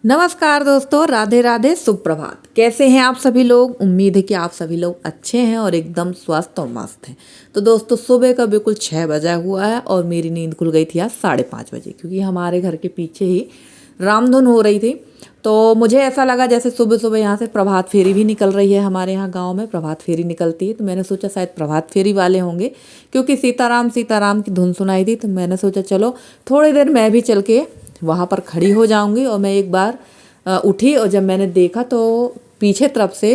नमस्कार दोस्तों, राधे राधे, सुप्रभात। कैसे हैं आप सभी लोग? उम्मीद है कि आप सभी लोग अच्छे हैं और एकदम स्वस्थ और मस्त हैं। तो दोस्तों, सुबह का बिल्कुल 6 बजा हुआ है और मेरी नींद खुल गई थी आज 5:30 बजे, क्योंकि हमारे घर के पीछे ही रामधुन हो रही थी। तो मुझे ऐसा लगा जैसे सुबह सुबह यहाँ से प्रभात फेरी भी निकल रही है। हमारे यहाँ गाँव में प्रभात फेरी निकलती है, तो मैंने सोचा शायद प्रभात फेरी वाले होंगे, क्योंकि सीताराम सीताराम की धुन सुनाई दी। तो मैंने सोचा चलो थोड़ी देर मैं भी चल के वहाँ पर खड़ी हो जाऊंगी। और मैं एक बार उठी और जब मैंने देखा तो पीछे तरफ से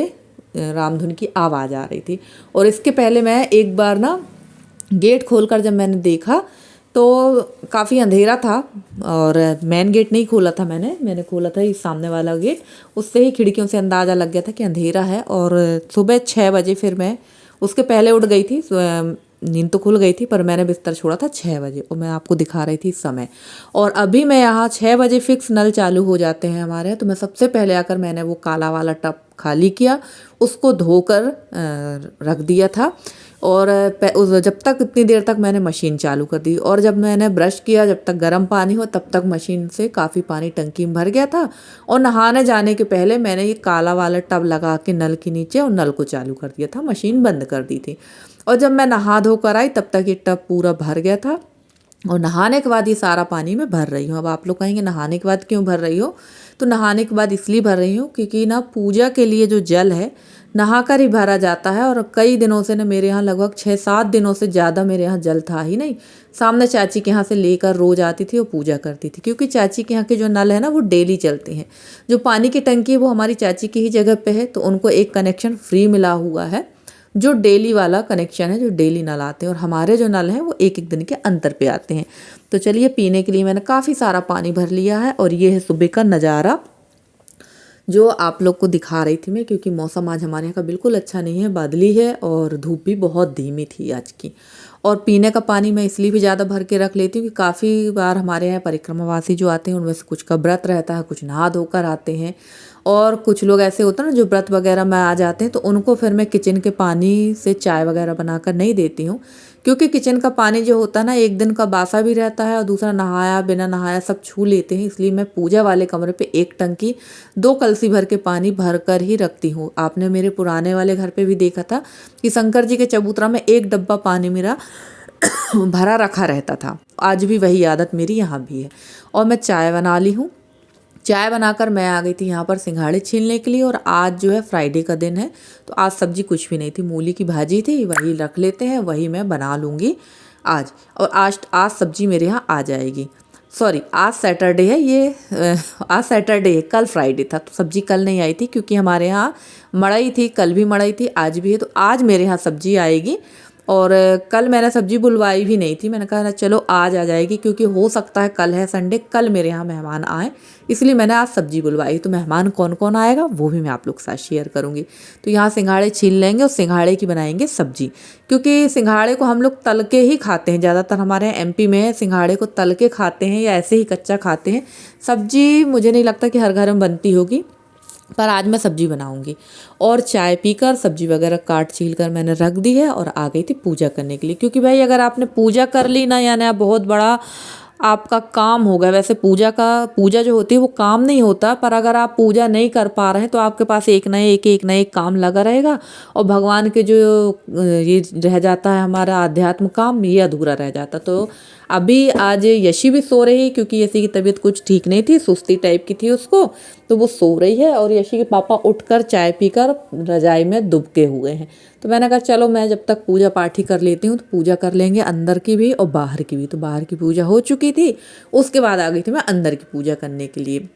रामधुन की आवाज़ आ रही थी। और इसके पहले मैं एक बार ना गेट खोलकर जब मैंने देखा तो काफ़ी अंधेरा था और मेन गेट नहीं खोला था, मैंने खोला था इस सामने वाला गेट। उससे ही खिड़कियों से अंदाज़ा लग गया था कि अंधेरा है। और सुबह 6 बजे फिर मैं उसके पहले उठ गई थी। नींद तो खुल गई थी पर मैंने बिस्तर छोड़ा था 6 बजे, और मैं आपको दिखा रही थी समय। और अभी मैं यहाँ 6 बजे फिक्स नल चालू हो जाते हैं हमारे यहाँ। तो मैं सबसे पहले आकर मैंने वो काला वाला टब खाली किया, उसको धोकर रख दिया था। और जब तक इतनी देर तक मैंने मशीन चालू कर दी। और जब मैंने ब्रश किया, जब तक गर्म पानी हो तब तक मशीन से काफ़ी पानी टंकी में भर गया था। और नहाने जाने के पहले मैंने ये काला वाला टब लगा के नल के नीचे और नल को चालू कर दिया था, मशीन बंद कर दी थी। और जब मैं नहा धोकर आई तब तक ये टब पूरा भर गया था। और नहाने के बाद ये सारा पानी मैं भर रही हूँ। अब आप लोग कहेंगे नहाने के बाद क्यों भर रही हो? तो नहाने के बाद इसलिए भर रही हूँ क्योंकि ना पूजा के लिए जो जल है नहाकर ही भरा जाता है। और कई दिनों से ना मेरे यहाँ लगभग 6-7 दिनों से ज़्यादा मेरे यहाँ जल था ही नहीं। सामने चाची के यहाँ से लेकर रोज़ आती थी और पूजा करती थी, क्योंकि चाची के यहाँ के जो नल है ना वो डेली चलते हैं। जो पानी की टंकी है वो हमारी चाची की ही जगह पे है, तो उनको एक कनेक्शन फ्री मिला हुआ है, जो डेली वाला कनेक्शन है, जो डेली नल आते हैं। और हमारे जो नल हैं वो एक एक दिन के अंतर पे आते हैं। तो चलिए, पीने के लिए मैंने काफ़ी सारा पानी भर लिया है। और ये है सुबह का नज़ारा जो आप लोग को दिखा रही थी मैं, क्योंकि मौसम आज हमारे यहाँ का बिल्कुल अच्छा नहीं है, बादली है और धूप भी बहुत धीमी थी आज की। और पीने का पानी मैं इसलिए भी ज़्यादा भर के रख लेती हूँ कि काफ़ी बार हमारे यहाँ परिक्रमावासी जो आते हैं उनमें से कुछ का व्रत रहता है, कुछ नहा धोकर आते हैं। और कुछ लोग ऐसे होते हैं ना जो व्रत वगैरह में आ जाते हैं, तो उनको फिर मैं किचन के पानी से चाय वगैरह बनाकर नहीं देती हूँ, क्योंकि किचन का पानी जो होता है ना एक दिन का बासा भी रहता है और दूसरा नहाया बिना नहाया सब छू लेते हैं। इसलिए मैं पूजा वाले कमरे पे एक टंकी 2 कलसी भर के पानी भर कर ही रखती हूँ। आपने मेरे पुराने वाले घर पे भी देखा था कि शंकर जी के चबूतरा में एक डब्बा पानी मेरा भरा रखा रहता था। आज भी वही आदत मेरी यहाँ भी है। और मैं चाय बना ली हूँ। चाय बनाकर मैं आ गई थी यहाँ पर सिंघाड़े छीलने के लिए। और आज जो है फ्राइडे का दिन है, तो आज सब्जी कुछ भी नहीं थी, मूली की भाजी थी, वही रख लेते हैं, वही मैं बना लूँगी आज। और आज सब्जी मेरे यहाँ आ जाएगी। सॉरी, आज सैटरडे है ये, आज सैटरडे है, कल फ्राइडे था, तो सब्जी कल नहीं आई थी क्योंकि हमारे यहाँ मड़ई थी, कल भी मड़ई थी, आज भी है। तो आज मेरे यहाँ सब्जी आएगी। और कल मैंने सब्जी बुलवाई भी नहीं थी, मैंने कहा चलो आज आ जाएगी, क्योंकि हो सकता है कल है संडे, कल मेरे यहाँ मेहमान आए, इसलिए मैंने आज सब्जी बुलवाई। तो मेहमान कौन कौन आएगा वो भी मैं आप लोग के साथ शेयर करूँगी। तो यहाँ सिंघाड़े छील लेंगे और सिंघाड़े की बनाएंगे सब्जी, क्योंकि सिंघाड़े को हम लोग तल के ही खाते हैं ज़्यादातर। हमारे यहाँ एमपी में सिंघाड़े को तल के खाते हैं या ऐसे ही कच्चा खाते हैं। सब्जी मुझे नहीं लगता कि हर घर में बनती होगी, पर आज मैं सब्जी बनाऊंगी। और चाय पीकर सब्जी वगैरह काट छील कर मैंने रख दी है और आ गई थी पूजा करने के लिए, क्योंकि भाई अगर आपने पूजा कर ली ना, यानी आप बहुत बड़ा आपका काम होगा। वैसे पूजा जो होती है वो काम नहीं होता, पर अगर आप पूजा नहीं कर पा रहे हैं तो आपके पास एक ना एक काम लगा रहेगा। और भगवान के जो ये रह जाता है हमारा आध्यात्म काम, ये अधूरा रह जाता। तो अभी आज यशी भी सो रही, क्योंकि यशी की तबीयत कुछ ठीक नहीं थी, सुस्ती टाइप की थी उसको, तो वो सो रही है। और यशी के पापा उठकर चाय पीकर रजाई में दुबके हुए हैं। तो मैंने कहा चलो मैं जब तक पूजा पाठ ही कर लेती हूँ, तो पूजा कर लेंगे अंदर की भी और बाहर की भी। तो बाहर की पूजा हो चुकी थी, उसके बाद आ गई थी मैं अंदर की पूजा करने के लिए।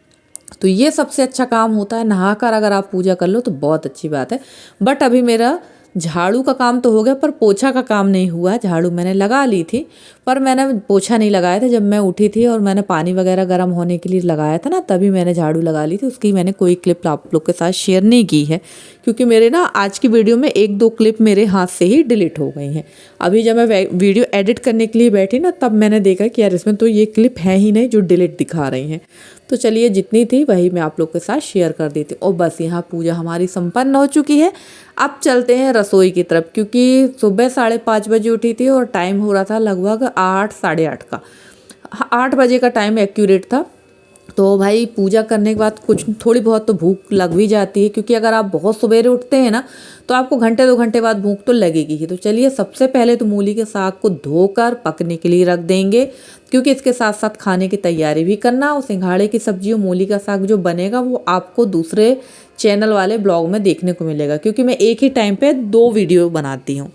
तो ये सबसे अच्छा काम होता है, नहाकर अगर आप पूजा कर लो तो बहुत अच्छी बात है। बट अभी मेरा झाड़ू का काम तो हो गया, पर पोछा का काम नहीं हुआ। झाड़ू मैंने लगा ली थी, पर मैंने पोछा नहीं लगाया था। जब मैं उठी थी और मैंने पानी वगैरह गर्म होने के लिए लगाया था ना, तभी मैंने झाड़ू लगा ली थी। उसकी मैंने कोई क्लिप आप लोग के साथ शेयर नहीं की है, क्योंकि मेरे ना आज की वीडियो में 1-2 क्लिप मेरे हाथ से ही डिलीट हो गई हैं। अभी जब मैं वीडियो एडिट करने के लिए बैठी ना, तब मैंने देखा कि यार इसमें तो ये क्लिप है ही नहीं जो डिलीट दिखा रही हैं। तो चलिए, जितनी थी वही मैं आप लोग के साथ शेयर कर देती हूँ। और बस यहाँ पूजा हमारी संपन्न हो चुकी है। अब चलते हैं रसोई की तरफ, क्योंकि सुबह 5:30 बजे उठी थी और टाइम हो रहा था लगभग 8 साढ़े 8 का। 8 बजे का टाइम एक्यूरेट था। तो भाई पूजा करने के बाद कुछ थोड़ी बहुत तो भूख लग भी जाती है, क्योंकि अगर आप बहुत सवेरे उठते हैं ना तो आपको घंटे 2 घंटे बाद भूख तो लगेगी ही। तो चलिए सबसे पहले तो मूली के साग को धोकर पकने के लिए रख देंगे, क्योंकि इसके साथ साथ खाने की तैयारी भी करना। और सिंघाड़े की सब्जी और मूली का साग जो बनेगा वो आपको दूसरे चैनल वाले ब्लॉग में देखने को मिलेगा, क्योंकि मैं एक ही टाइम पे 2 वीडियो बनाती हूँ।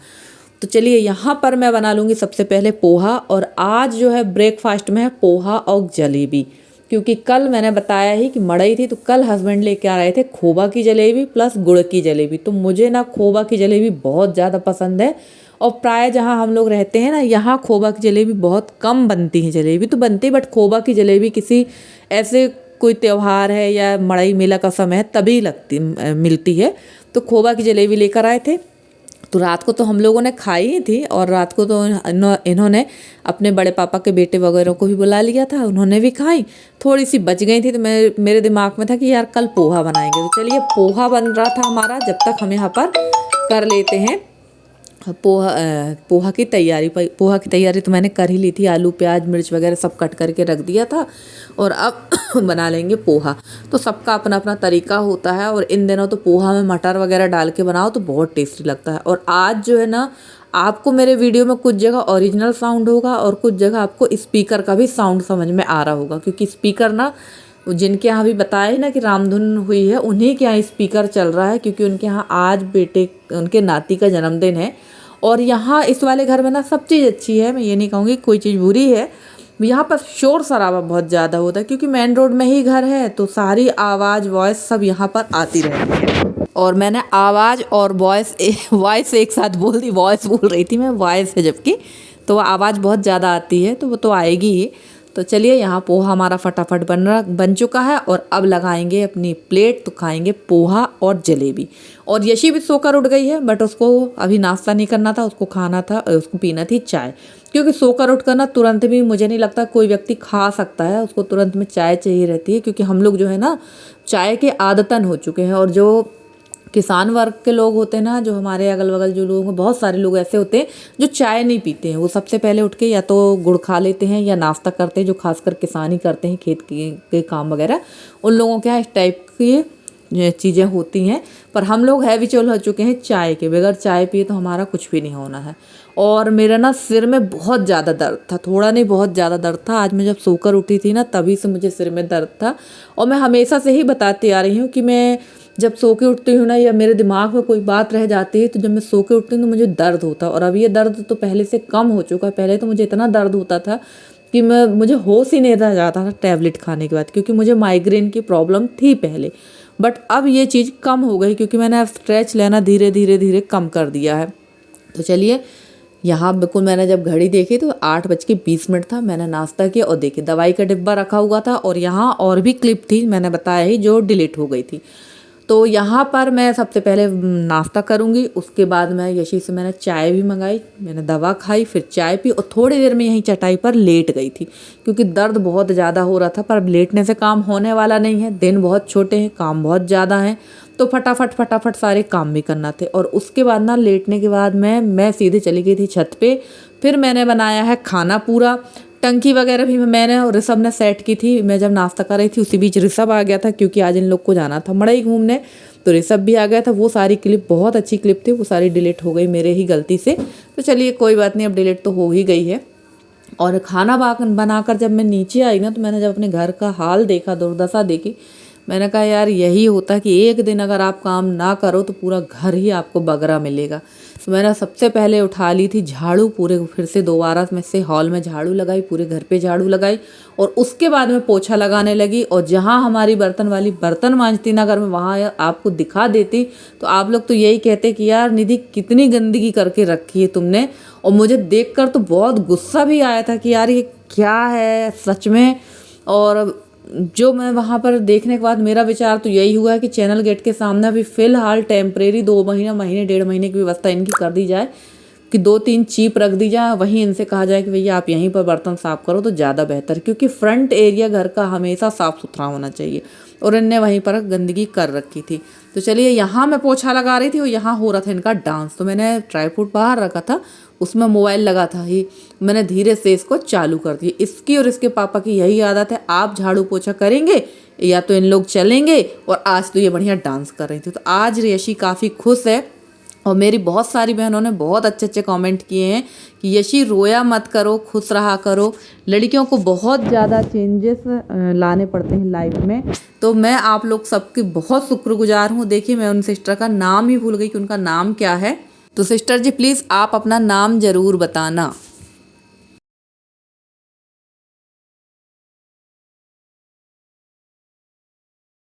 तो चलिए यहाँ पर मैं बना लूँगी सबसे पहले पोहा, और आज जो है ब्रेकफास्ट में है पोहा और जलेबी, क्योंकि कल मैंने बताया ही कि मड़ई थी, तो कल हस्बैंड लेके आ रहे थे खोबा की जलेबी प्लस गुड़ की जलेबी। तो मुझे ना खोबा की जलेबी बहुत ज़्यादा पसंद है, और प्राय जहाँ हम लोग रहते हैं ना यहाँ खोबा की जलेबी बहुत कम बनती है। जलेबी तो बनती है बट खोबा की जलेबी किसी ऐसे कोई त्यौहार है या मड़ई मेला का समय है तभी मिलती है। तो खोबा की जलेबी लेकर आए थे। तो रात को तो हम लोगों ने खाई ही थी, और रात को तो इन्होंने अपने बड़े पापा के बेटे वगैरह को भी बुला लिया था, उन्होंने भी खाई। थोड़ी सी बच गई थी, तो मेरे दिमाग में था कि यार कल पोहा बनाएंगे। तो चलिए पोहा बन रहा था हमारा, जब तक हम यहाँ पर कर लेते हैं पोहा की तैयारी। पोहा की तैयारी तो मैंने कर ही ली थी, आलू प्याज मिर्च वगैरह सब कट करके रख दिया था। और अब बना लेंगे पोहा। तो सबका अपना अपना तरीका होता है, और इन दिनों तो पोहा में मटर वगैरह डाल के बनाओ तो बहुत टेस्टी लगता है। और आज जो है ना आपको मेरे वीडियो में कुछ जगह ओरिजिनल साउंड होगा और कुछ जगह आपको स्पीकर का भी साउंड समझ में आ रहा होगा, क्योंकि स्पीकर ना जिनके यहाँ भी बताया ना कि रामधुन हुई है उन्हीं के यहाँ स्पीकर चल रहा है, क्योंकि उनके यहाँ आज उनके नाती का जन्मदिन है। और यहाँ इस वाले घर में ना सब चीज़ अच्छी है, मैं ये नहीं कहूँगी कोई चीज़ बुरी है। यहाँ पर शोर शराबा बहुत ज़्यादा होता है, क्योंकि मेन रोड में ही घर है, तो सारी आवाज़ वॉइस सब यहाँ पर आती रहती है। और मैंने आवाज़ और वॉइस एक साथ बोल दी, वॉइस बोल रही थी मैं, वॉइस है जबकि, तो आवाज़ बहुत ज़्यादा आती है, तो वो तो आएगी ही। तो चलिए यहाँ पोहा हमारा फटाफट बन चुका है, और अब लगाएंगे अपनी प्लेट, तो खाएंगे पोहा और जलेबी। और यशी भी सोकर उठ गई है, बट उसको अभी नाश्ता नहीं करना था, उसको खाना था, उसको पीना थी चाय। क्योंकि सोकर उठ कर ना तुरंत भी मुझे नहीं लगता कोई व्यक्ति खा सकता है, उसको तुरंत में चाय चाहिए रहती है, क्योंकि हम लोग जो है ना चाय के आदतन हो चुके हैं। और जो किसान वर्ग के लोग होते हैं ना, जो हमारे अगल बगल जो लोग हैं, बहुत सारे लोग ऐसे होते हैं जो चाय नहीं पीते हैं। वो सबसे पहले उठ के या तो गुड़ खा लेते हैं या नाश्ता करते हैं, जो खासकर किसानी करते हैं, खेत के काम वगैरह, उन लोगों के यहाँ इस टाइप की चीज़ें होती हैं। पर हम लोग हैबिचुअल हो चुके हैं चाय के, बगैर चाय पिए तो हमारा कुछ भी नहीं होना है। और मेरा ना सिर में बहुत ज़्यादा दर्द था, थोड़ा नहीं बहुत ज़्यादा दर्द था। आज मैं जब सोकर उठी थी ना तभी से मुझे सिर में दर्द था। और मैं हमेशा से ही बताती आ रही हूँ कि मैं जब सो के उठती हूँ ना, या मेरे दिमाग में कोई बात रह जाती है, तो जब मैं सो के उठती हूँ तो मुझे दर्द होता है। और अब ये दर्द तो पहले से कम हो चुका है। पहले तो मुझे इतना दर्द होता था कि मुझे होश ही नहीं रह जाता था टैबलेट खाने के बाद, क्योंकि मुझे माइग्रेन की प्रॉब्लम थी पहले। बट अब ये चीज़ कम हो गई, क्योंकि मैंने अब स्ट्रेच लेना धीरे धीरे धीरे कम कर दिया है। तो चलिए यहाँ बिल्कुल, मैंने जब घड़ी देखी तो 8:20 था। मैंने नाश्ता किया, और देखिए दवाई का डिब्बा रखा हुआ था, और यहाँ और भी क्लिप थी मैंने बताया ही, जो डिलीट हो गई थी। तो यहाँ पर मैं सबसे पहले नाश्ता करूँगी, उसके बाद मैं यशी से मैंने चाय भी मंगाई, मैंने दवा खाई, फिर चाय पी, और थोड़ी देर में यहीं चटाई पर लेट गई थी, क्योंकि दर्द बहुत ज़्यादा हो रहा था। पर अब लेटने से काम होने वाला नहीं है, दिन बहुत छोटे हैं, काम बहुत ज़्यादा हैं, तो फटाफट सारे काम भी करना थे। और उसके बाद ना लेटने के बाद मैं सीधे चली गई थी छत पे। फिर मैंने बनाया है खाना पूरा, टंकी वगैरह भी मैंने और ऋषभ ने सेट की थी। मैं जब नाश्ता कर रही थी उसी बीच ऋषभ आ गया था, क्योंकि आज इन लोग को जाना था मड़ई घूमने, तो ऋषभ भी आ गया था। वो सारी क्लिप बहुत अच्छी क्लिप थी, वो सारी डिलीट हो गई मेरे ही गलती से। तो चलिए कोई बात नहीं, अब डिलीट तो हो ही गई है। और खाना बनाकर जब मैं नीचे आई ना, तो मैंने जब अपने घर का हाल देखा, दुर्दशा देखी, मैंने कहा यार यही होता कि एक दिन अगर आप काम ना करो तो पूरा घर ही आपको बगरा मिलेगा। तो मैंने सबसे पहले उठा ली थी झाड़ू, पूरे फिर से दोबारा में से हॉल में झाड़ू लगाई, पूरे घर पे झाड़ू लगाई, और उसके बाद में पोछा लगाने लगी। और जहाँ हमारी बर्तन वाली बर्तन मांजती ना, अगर मैं वहाँ आपको दिखा देती तो आप लोग तो यही कहते कि यार निधि कितनी गंदगी करके रखी है तुमने। और मुझे देखकर तो बहुत गुस्सा भी आया था कि यार ये क्या है सच में। और जो मैं वहाँ पर देखने के बाद मेरा विचार तो यही हुआ कि चैनल गेट के सामने अभी फ़िलहाल टेम्परेरी 2 महीने 1.5 महीने की व्यवस्था इनकी कर दी जाए, कि 2-3 चीप रख दी जाए, वहीं इनसे कहा जाए कि भैया आप यहीं पर बर्तन साफ़ करो तो ज़्यादा बेहतर, क्योंकि फ्रंट एरिया घर का हमेशा साफ़ सुथरा होना चाहिए। और इनने वहीं पर गंदगी कर रखी थी। तो चलिए, यहाँ मैं पोछा लगा रही थी और यहाँ हो रहा था इनका डांस। तो मैंने ट्राईपॉड बाहर रखा था, उसमें मोबाइल लगा था ही, मैंने धीरे से इसको चालू कर दिया। इसकी और इसके पापा की यही आदत है, आप झाड़ू पोछा करेंगे या तो इन लोग चलेंगे। और आज तो ये बढ़िया डांस कर रही थी। तो आज यशी काफ़ी खुश है और मेरी बहुत सारी बहनों ने बहुत अच्छे अच्छे कमेंट किए हैं कि यशी रोया मत करो, खुश रहा करो। लड़कियों को बहुत ज़्यादा चेंजेस लाने पड़ते हैं लाइफ में। तो मैं आप लोग सबकी बहुत शुक्रगुजार हूँ। देखिए, मैं उन सिस्टर का नाम ही भूल गई कि उनका नाम क्या है। तो सिस्टर जी, प्लीज़ आप अपना नाम ज़रूर बताना।